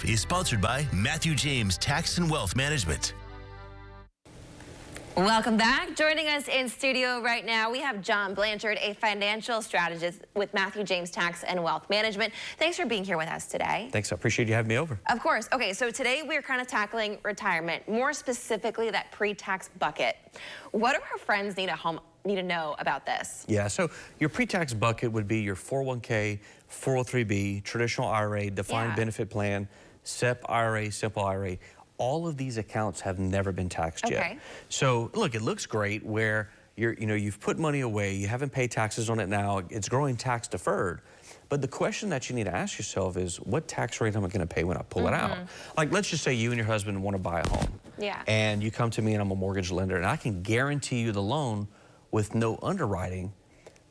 Drive is sponsored by Matthew James Tax and Wealth Management. Welcome back. Joining us in studio right now, we have John Blanchard, a financial strategist with Matthew James Tax and Wealth Management. Thanks for being here with us today. Thanks. I appreciate you having me over. Of course. Okay, so today we're kind of tackling retirement, more specifically that pre-tax bucket. What do our friends need to know about this? Yeah, so your pre-tax bucket would be your 401k, 403b, traditional IRA, defined benefit plan, SEP IRA, simple IRA. All of these accounts have never been taxed yet. So look, it looks great where you've put money away, you haven't paid taxes on it now, it's growing tax deferred. But the question that you need to ask yourself is, what tax rate am I going to pay when I pull it out? Like, let's just say you and your husband want to buy a home. And you come to me and I'm a mortgage lender and I can guarantee you the loan with no underwriting.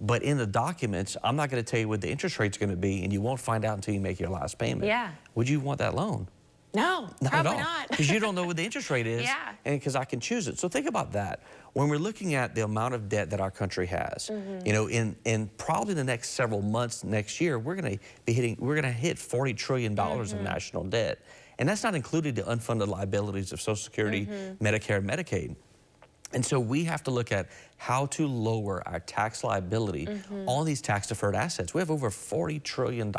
But in the documents, I'm not going to tell you what the interest rate's going to be, and you won't find out until you make your last payment. Would you want that loan? No, probably not. Because you don't know what the interest rate is, and because I can choose it. So think about that. When we're looking at the amount of debt that our country has, you know, in probably the next several months, next year, we're going to hit $40 trillion of national debt. And that's not including the unfunded liabilities of Social Security, Medicare, and Medicaid. And so we have to look at how to lower our tax liability on these tax-deferred assets. We have over $40 trillion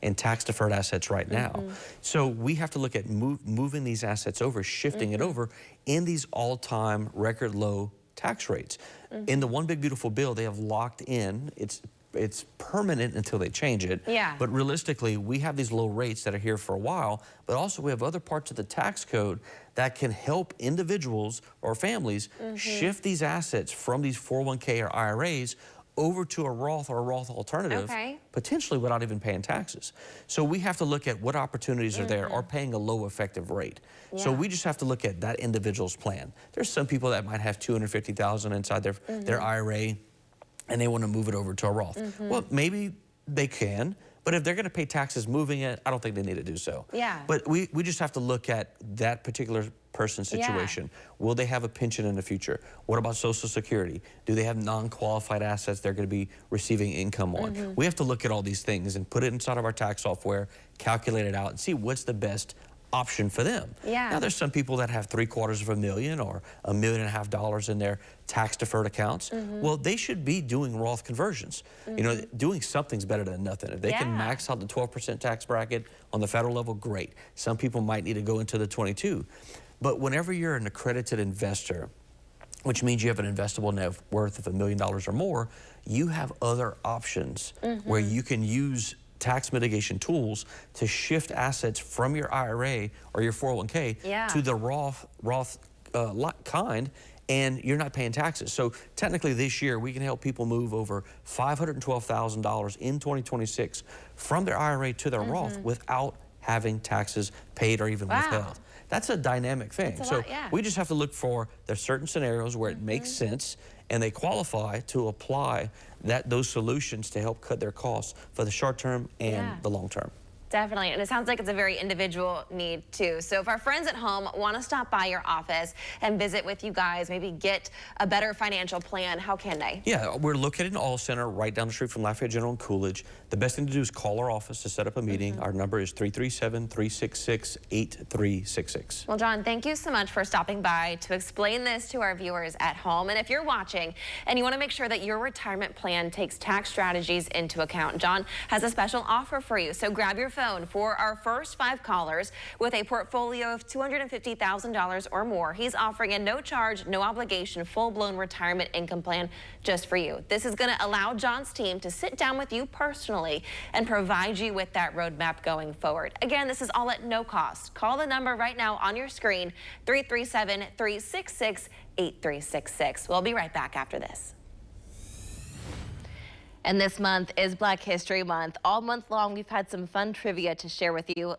in tax-deferred assets right now. So we have to look at moving these assets over, shifting it over in these all-time record low tax rates. In the One Big Beautiful Bill, they have locked in, it's permanent until they change it. But realistically, we have these low rates that are here for a while, but also we have other parts of the tax code that can help individuals or families shift these assets from these 401k or IRAs over to a Roth or a Roth alternative, potentially without even paying taxes. So we have to look at what opportunities are there or paying a low effective rate. So we just have to look at that individual's plan. There's some people that might have $250,000 inside their IRA, and they want to move it over to a Roth. Well, maybe they can, but if they're going to pay taxes moving it, I don't think they need to do so. But we just have to look at that particular person's situation. Will they have a pension in the future? What about Social Security? Do they have non-qualified assets they're going to be receiving income on? We have to look at all these things and put it inside of our tax software, calculate it out, and see what's the best option for them. Now there's some people that have $750,000 or $1.5 million in their tax deferred accounts. Well, they should be doing Roth conversions. You know, doing something's better than nothing. If they can max out the 12% tax bracket on the federal level, great. Some people might need to go into the 22. But whenever you're an accredited investor, which means you have an investable net worth of $1 million or more, you have other options where you can use tax mitigation tools to shift assets from your IRA or your 401k to the Roth kind, and you're not paying taxes. So technically this year we can help people move over $512,000 in 2026 from their IRA to their Roth without having taxes paid or even withheld. That's a dynamic thing. So we just have to look for, there's certain scenarios where it makes sense and they qualify to apply those solutions to help cut their costs for the short term and the long term. Definitely, and it sounds like it's a very individual need too. So if our friends at home want to stop by your office and visit with you guys, maybe get a better financial plan, how can they? Yeah, we're located in All Center, right down the street from Lafayette General and Coolidge. The best thing to do is call our office to set up a meeting. Our number is 337-366-8366. Well, John, thank you so much for stopping by to explain this to our viewers at home. And if you're watching and you want to make sure that your retirement plan takes tax strategies into account, John has a special offer for you. So grab your phone for our first 5 callers with a portfolio of $250,000 or more. He's offering a no charge, no obligation, full-blown retirement income plan just for you. This is going to allow John's team to sit down with you personally and provide you with that roadmap going forward. Again, this is all at no cost. Call the number right now on your screen, 337-366-8366. We'll be right back after this. And this month is Black History Month. All month long, we've had some fun trivia to share with you.